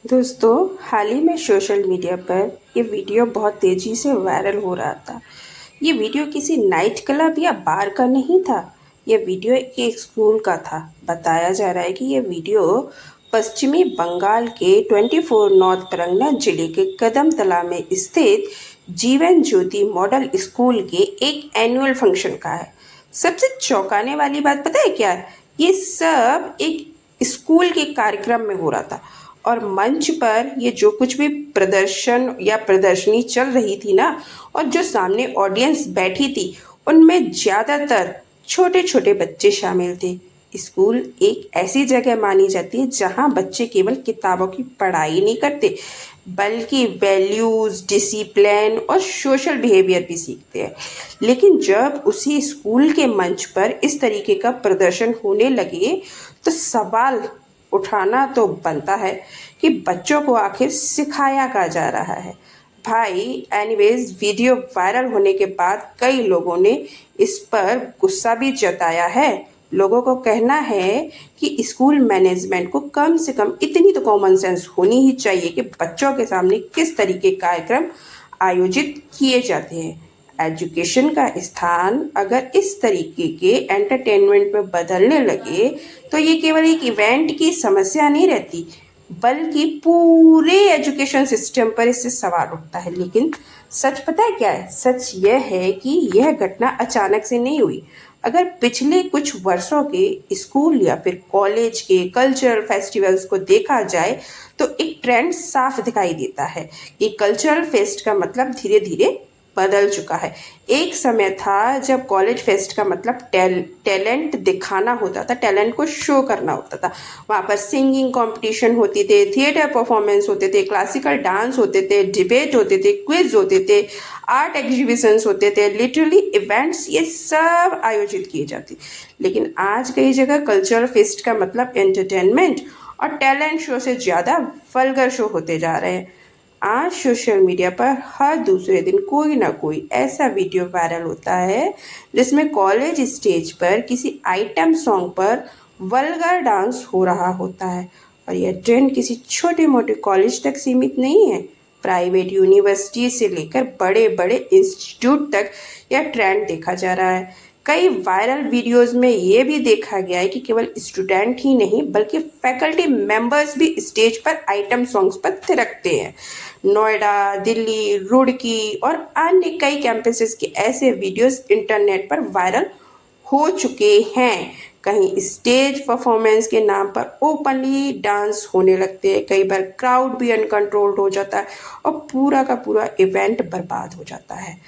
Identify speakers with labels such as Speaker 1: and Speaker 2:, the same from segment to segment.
Speaker 1: दोस्तों, हाल ही में social media पर ये वीडियो बहुत तेज़ी से वायरल हो रहा था। ये वीडियो किसी नाइट क्लब या बार का नहीं था। ये वीडियो एक स्कूल का था। बताया जा रहा है कि ये वीडियो पश्चिमी बंगाल के 24 नॉर्थ परगना जिले के कदमतला में स्थित जीवन ज्योति मॉडल स्कूल के एक एनुअल फंक्शन का है। सबसे चौंकाने वाली बात पता है क्या है? ये सब एक स्कूल के कार्यक्रम में हो रहा था और मंच पर ये जो कुछ भी प्रदर्शन या प्रदर्शनी चल रही थी ना, और जो सामने ऑडियंस बैठी थी, उनमें ज़्यादातर छोटे छोटे बच्चे शामिल थे। स्कूल एक ऐसी जगह मानी जाती है जहाँ बच्चे केवल किताबों की पढ़ाई नहीं करते, बल्कि वैल्यूज़, डिसिप्लिन और सोशल बिहेवियर भी सीखते हैं। लेकिन जब उसी स्कूल के मंच पर इस तरीके का प्रदर्शन होने लगे, तो सवाल उठाना तो बनता है कि बच्चों को आखिर सिखाया क्या जा रहा है। भाई, एनीवेज, वीडियो वायरल होने के बाद कई लोगों ने इस पर गुस्सा भी जताया है। लोगों को कहना है कि स्कूल मैनेजमेंट को कम से कम इतनी तो कॉमन सेंस होनी ही चाहिए कि बच्चों के सामने किस तरीके कार्यक्रम आयोजित किए जाते हैं। एजुकेशन का स्थान अगर इस तरीके के एंटरटेनमेंट में बदलने लगे, तो ये केवल एक इवेंट की समस्या नहीं रहती, बल्कि पूरे एजुकेशन सिस्टम पर इससे सवाल उठता है। लेकिन सच पता है क्या है? सच यह है कि यह घटना अचानक से नहीं हुई। अगर पिछले कुछ वर्षों के स्कूल या फिर कॉलेज के कल्चरल फेस्टिवल्स को देखा जाए, तो एक ट्रेंड साफ दिखाई देता है कि कल्चरल फेस्ट का मतलब धीरे धीरे बदल चुका है। एक समय था जब कॉलेज फेस्ट का मतलब टैलेंट दिखाना होता था, टैलेंट को शो करना होता था। वहाँ पर सिंगिंग कंपटीशन होती थे, थिएटर परफॉर्मेंस होते थे, क्लासिकल डांस होते थे, डिबेट होते थे, क्विज होते थे, आर्ट एग्जीबिशंस होते थे, लिटरली इवेंट्स ये सब आयोजित किए जाते। लेकिन आज कई जगह कल्चरल फेस्ट का मतलब एंटरटेनमेंट और टैलेंट शो से ज़्यादा वल्गर शो होते जा रहे हैं। आज सोशल मीडिया पर हर दूसरे दिन कोई ना कोई ऐसा वीडियो वायरल होता है जिसमें कॉलेज स्टेज पर किसी आइटम सॉन्ग पर वल्गर डांस हो रहा होता है। और यह ट्रेंड किसी छोटे मोटे कॉलेज तक सीमित नहीं है। प्राइवेट यूनिवर्सिटी से लेकर बड़े बड़े इंस्टीट्यूट तक यह ट्रेंड देखा जा रहा है। कई वायरल वीडियोस में ये भी देखा गया है कि केवल स्टूडेंट ही नहीं, बल्कि फैकल्टी मेंबर्स भी स्टेज पर आइटम सॉन्ग्स पर थिरकते हैं। नोएडा, दिल्ली, रुड़की और अन्य कई कैंपसेस के ऐसे वीडियोस इंटरनेट पर वायरल हो चुके हैं। कहीं स्टेज परफॉर्मेंस के नाम पर ओपनली डांस होने लगते हैं, कई बार क्राउड भी अनकंट्रोल्ड हो जाता है और पूरा का पूरा इवेंट बर्बाद हो जाता है।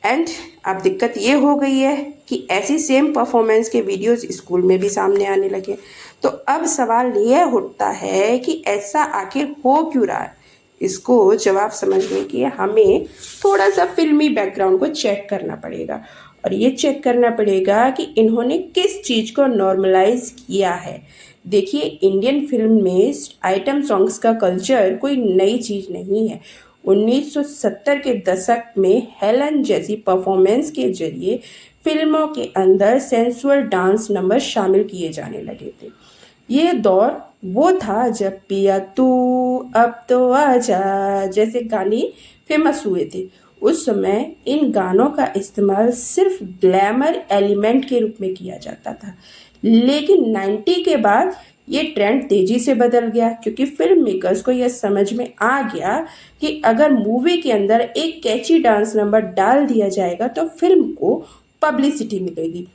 Speaker 1: एंड अब दिक्कत ये हो गई है कि ऐसी सेम परफॉर्मेंस के वीडियोस स्कूल में भी सामने आने लगे। तो अब सवाल यह उठता है कि ऐसा आखिर हो क्यों रहा है? इसको जवाब समझने के लिए हमें थोड़ा सा फिल्मी बैकग्राउंड को चेक करना पड़ेगा, और ये चेक करना पड़ेगा कि इन्होंने किस चीज़ को नॉर्मलाइज किया है। देखिए, इंडियन फिल्म में आइटम सॉन्ग्स का कल्चर कोई नई चीज़ नहीं है। 1970 के दशक में हेलन जैसी परफॉर्मेंस के जरिए फिल्मों के अंदर सेंसुअल डांस नंबर शामिल किए जाने लगे थे। ये दौर वो था जब पिया तू अब तो आजा जैसे गाने फेमस हुए थे। उस समय इन गानों का इस्तेमाल सिर्फ ग्लैमर एलिमेंट के रूप में किया जाता था। लेकिन 90 के बाद ये ट्रेंड तेजी से बदल गया, क्योंकि फिल्म मेकर्स को यह समझ में आ गया कि अगर मूवी के अंदर एक कैची डांस नंबर डाल दिया जाएगा तो फिल्म को पब्लिसिटी मिलेगी।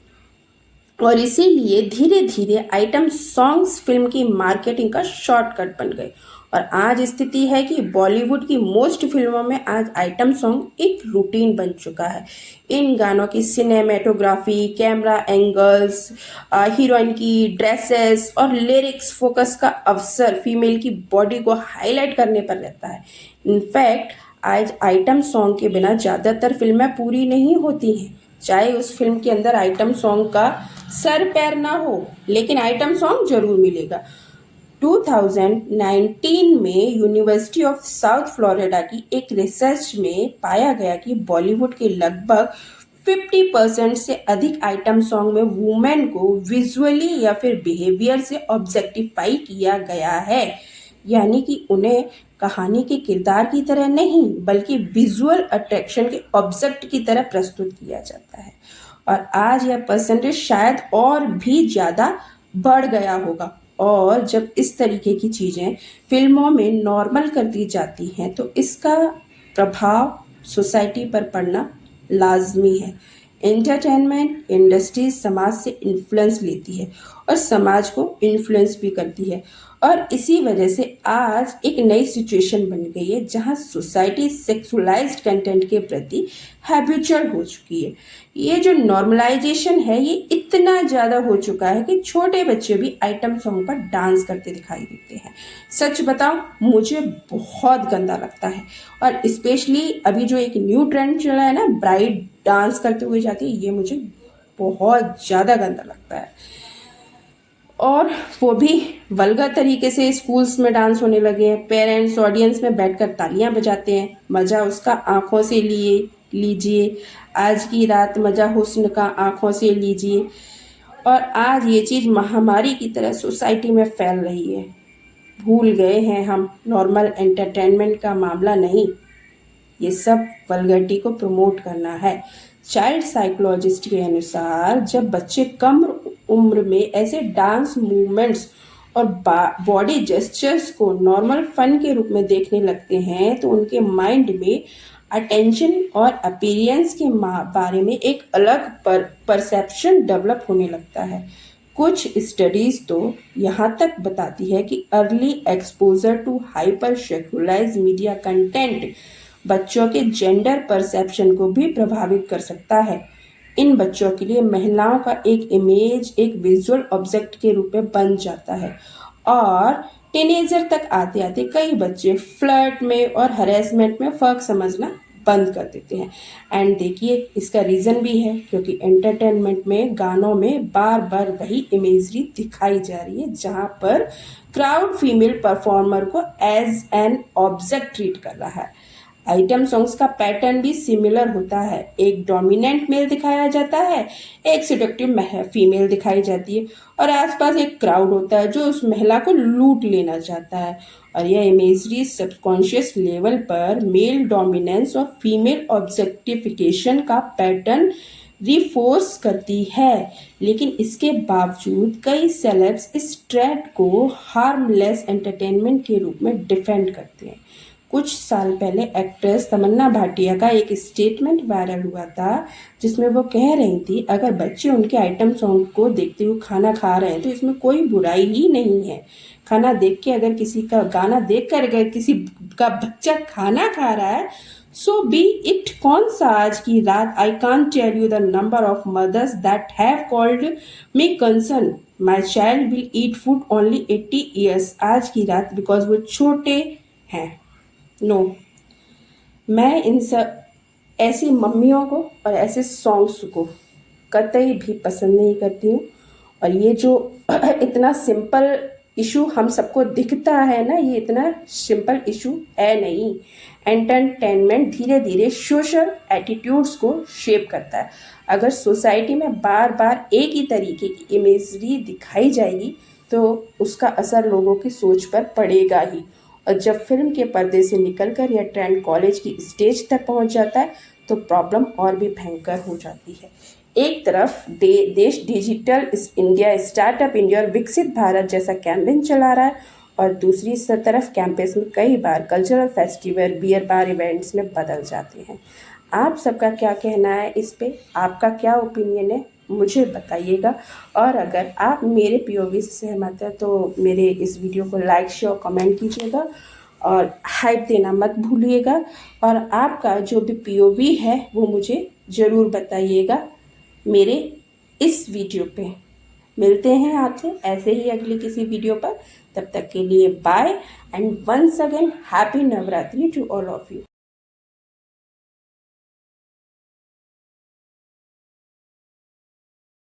Speaker 1: और इसीलिए धीरे धीरे आइटम सॉन्ग्स फिल्म की मार्केटिंग का शॉर्टकट बन गए। और आज स्थिति है कि बॉलीवुड की मोस्ट फिल्मों में आज आइटम सॉन्ग एक रूटीन बन चुका है। इन गानों की सिनेमेटोग्राफी, कैमरा एंगल्स, हीरोइन की ड्रेसेस और लिरिक्स फोकस का अवसर फीमेल की बॉडी को हाईलाइट करने पर रहता है। इनफैक्ट आज आइटम सॉन्ग के बिना ज़्यादातर फिल्में पूरी नहीं होती हैं, चाहे उस फिल्म के अंदर आइटम सॉन्ग का सर पैर ना हो, लेकिन आइटम सॉन्ग जरूर मिलेगा। 2019 में यूनिवर्सिटी ऑफ साउथ फ्लोरिडा की एक रिसर्च में पाया गया कि बॉलीवुड के लगभग 50% से अधिक आइटम सॉन्ग में वुमेन को विजुअली या फिर बिहेवियर से ऑब्जेक्टिफाई किया गया है। यानी कि उन्हें कहानी के किरदार की तरह नहीं बल्कि विजुअल अट्रैक्शन के ऑब्जेक्ट की तरह प्रस्तुत किया जाता है। और आज यह परसेंटेज शायद और भी ज़्यादा बढ़ गया होगा। और जब इस तरीके की चीज़ें फिल्मों में नॉर्मल कर दी जाती हैं तो इसका प्रभाव सोसाइटी पर पड़ना लाजमी है। एंटरटेनमेंट इंडस्ट्री समाज से इन्फ्लुएंस लेती है और समाज को इन्फ्लुएंस भी करती है। और इसी वजह से आज एक नई सिचुएशन बन गई है जहां सोसाइटी सेक्सुअलाइज्ड कंटेंट के प्रति हैबिचुअल हो चुकी है। ये जो नॉर्मलाइजेशन है ये इतना ज़्यादा हो चुका है कि छोटे बच्चे भी आइटम सॉन्ग पर डांस करते दिखाई देते हैं। सच बताओ मुझे बहुत गंदा लगता है। और स्पेशली अभी जो एक न्यू ट्रेंड चला है ना, ब्राइड डांस करते हुए जाती है, ये मुझे बहुत ज़्यादा गंदा लगता है। और वो भी वल्गर तरीके से स्कूल्स में डांस होने लगे हैं। पेरेंट्स ऑडियंस में बैठकर तालियां बजाते हैं। मज़ा उसका आंखों से लीजिए। आज की रात मज़ा हुस्न का आंखों से लीजिए। और आज ये चीज़ महामारी की तरह सोसाइटी में फैल रही है। भूल गए हैं हम नॉर्मल एंटरटेनमेंट का मामला नहीं, ये सब वल्गरिटी को प्रमोट करना है। चाइल्ड साइकोलॉजिस्ट के अनुसार जब बच्चे कम उम्र में ऐसे डांस मूवमेंट्स और बॉडी जेस्चर्स को नॉर्मल फन के रूप में देखने लगते हैं तो उनके माइंड में अटेंशन और अपीयरेंस के बारे में एक अलग परसेप्शन डेवलप होने लगता है। कुछ स्टडीज तो यहाँ तक बताती है कि early exposure to hyper sexualised media content बच्चों के जेंडर परसेप्शन को भी प्रभावित कर सकता है। इन बच्चों के लिए महिलाओं का एक इमेज एक विजुअल ऑब्जेक्ट के रूप में बन जाता है। और टीनेजर तक आते आते कई बच्चे फ्लर्ट में और हरेसमेंट में फ़र्क समझना बंद कर देते हैं। एंड देखिए इसका रीज़न भी है क्योंकि एंटरटेनमेंट में गानों में बार बार वही इमेजरी दिखाई जा रही है जहाँ पर क्राउड फीमेल परफॉर्मर को एज एन ऑब्जेक्ट ट्रीट कर रहा है। आइटम सॉन्ग्स का पैटर्न भी सिमिलर होता है। एक डोमिनेंट मेल दिखाया जाता है, एक सेडक्टिव फीमेल दिखाई जाती है और आसपास एक क्राउड होता है जो उस महिला को लूट लेना चाहता है। और यह इमेजरी सबकॉन्शियस लेवल पर मेल डोमिनेंस और फीमेल ऑब्जेक्टिफिकेशन का पैटर्न रिफोर्स करती है। लेकिन इसके बावजूद कई सेलेब्स इस ट्रेंड को हार्मलेस एंटरटेनमेंट के रूप में डिफेंड करते हैं। कुछ साल पहले एक्ट्रेस तमन्ना भाटिया का एक स्टेटमेंट वायरल हुआ था जिसमें वो कह रही थी अगर बच्चे उनके आइटम सॉन्ग को देखते हुए खाना खा रहे हैं तो इसमें कोई बुराई ही नहीं है। खाना देख के अगर किसी का गाना देख कर अगर किसी का बच्चा खाना खा रहा है सो बी इट। कौन सा आज की रात I can't tell you the number of mothers that have called me concern my child will eat food only 80 years आज की रात बिकॉज वो छोटे हैं। नो मैं इन सब ऐसी मम्मियों को और ऐसे सॉन्ग्स को कतई भी पसंद नहीं करती हूँ। और ये जो इतना सिंपल इशू हम सबको दिखता है ना, ये इतना सिंपल इशू है नहीं। एंटरटेनमेंट धीरे धीरे सोशल एटीट्यूड्स को शेप करता है। अगर सोसाइटी में बार बार एक ही तरीके की इमेजरी दिखाई जाएगी तो उसका असर लोगों की सोच पर पड़ेगा ही। और जब फिल्म के पर्दे से निकलकर यह ट्रेंड कॉलेज की स्टेज तक पहुंच जाता है तो प्रॉब्लम और भी भयंकर हो जाती है। एक तरफ देश डिजिटल इंडिया, स्टार्टअप इंडिया और विकसित भारत जैसा कैंपेन चला रहा है और दूसरी तरफ कैंपेस में कई बार cultural festival beer bar events में बदल जाते हैं। आप सबका क्या कहना है इस पे? आपका क्या ओपिनियन है मुझे बताइएगा। और अगर आप मेरे पीओवी से सहमत हैं तो मेरे इस वीडियो को लाइक शेयर कमेंट कीजिएगा और हाइप देना मत भूलिएगा। और आपका जो भी पीओवी है वो मुझे ज़रूर बताइएगा मेरे इस वीडियो पे। मिलते हैं आपसे ऐसे ही अगली किसी वीडियो पर। तब तक के लिए bye and once again happy Navratri to all of you.